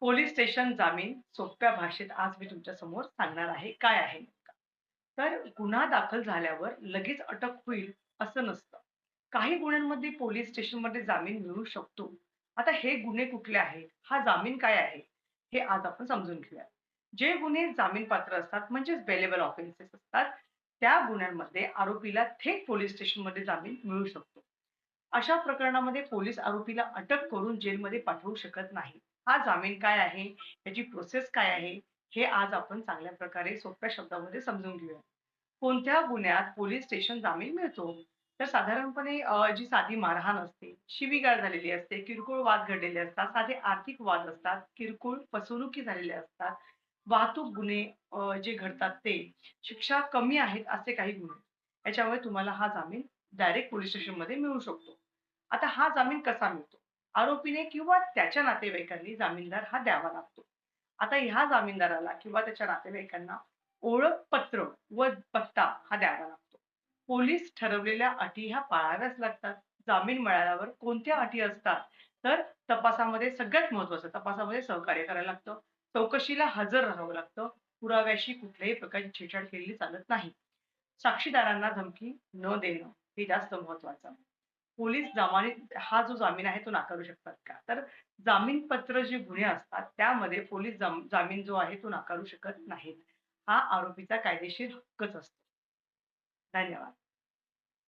Police station जामीन सोप्या भाषेत आज मी तुमच्या समोर सांगणार आहे, काय आहे नेमका. तर गुन्हा दाखल झाल्यावर लगेच अटक होईल असं नसतं. काही गुन्ह्यांमध्ये पोलीस स्टेशनमध्ये जामीन मिळू शकतो. आता हे गुन्हे कुठले आहेत? हा जामीन काय आहे? हे आज आपण समजून घेऊया. जे गुन्हे जामीनपात्र असतात म्हणजेच बेलेबल ऑफेन्सेस असतात, त्या गुन्ह्यांमध्ये आरोपीला थेट पोलीस स्टेशनमध्ये जामीन मिळू शकतो. अशा प्रकरणामध्ये पोलीस आरोपीला अटक करून जेलमध्ये पाठवू शकत नाही. हा जामीन काय आहे? याची प्रोसेस काय आहे? हे आज आपण चांगल्या प्रकारे सोप्या शब्दामध्ये समजून घेऊया. कोणत्या गुन्ह्यात पोलीस स्टेशन जामीन मिळतो? तर साधारणपणे जी साधी मारहाण असते, शिवीगाळ झालेली असते, किरकोळ वाद घडलेले असतात, साधे आर्थिक वाद असतात, किरकोळ फसवणुकी झालेल्या असतात, वाहतूक गुन्हे जे घडतात ते, शिक्षा कमी आहेत असे काही गुन्हे. याच्यामुळे तुम्हाला हा जामीन डायरेक्ट पोलीस स्टेशनमध्ये मिळू शकतो. आता हा जामीन कसा मिळतो? आरोपीने किंवा त्याच्या नातेवाईकांनी जामीनदार हा द्यावा लागतो. आता ह्या जामीनदाराला किंवा त्याच्या नातेवाईकांना ओळखपत्र व पत्ता हा द्यावा लागतो. पोलीस ठरवलेल्या अटी ह्या पाळाव्याच लागतात. जामीन मिळाल्यावर कोणत्या अटी असतात? तर तपासामध्ये सगळ्यात महत्त्वाचं तपासामध्ये सहकार्य करायला लागतं. चौकशीला हजर राहावं लागतं. पुराव्याशी कुठल्याही प्रकारची छेडछाड केलेली चालत नाही. साक्षीदारांना धमकी न देणं हे जास्त महत्त्वाचं. पोलीस हा जो जामीन आहे तो नाकारू शकतात का? तर जामीनपत्र जे गुन्हे असतात त्यामध्ये पोलीस जामीन जो आहे तो नाकारू शकत नाहीत. हा आरोपीचा कायदेशीर हक्कच असतो. धन्यवाद.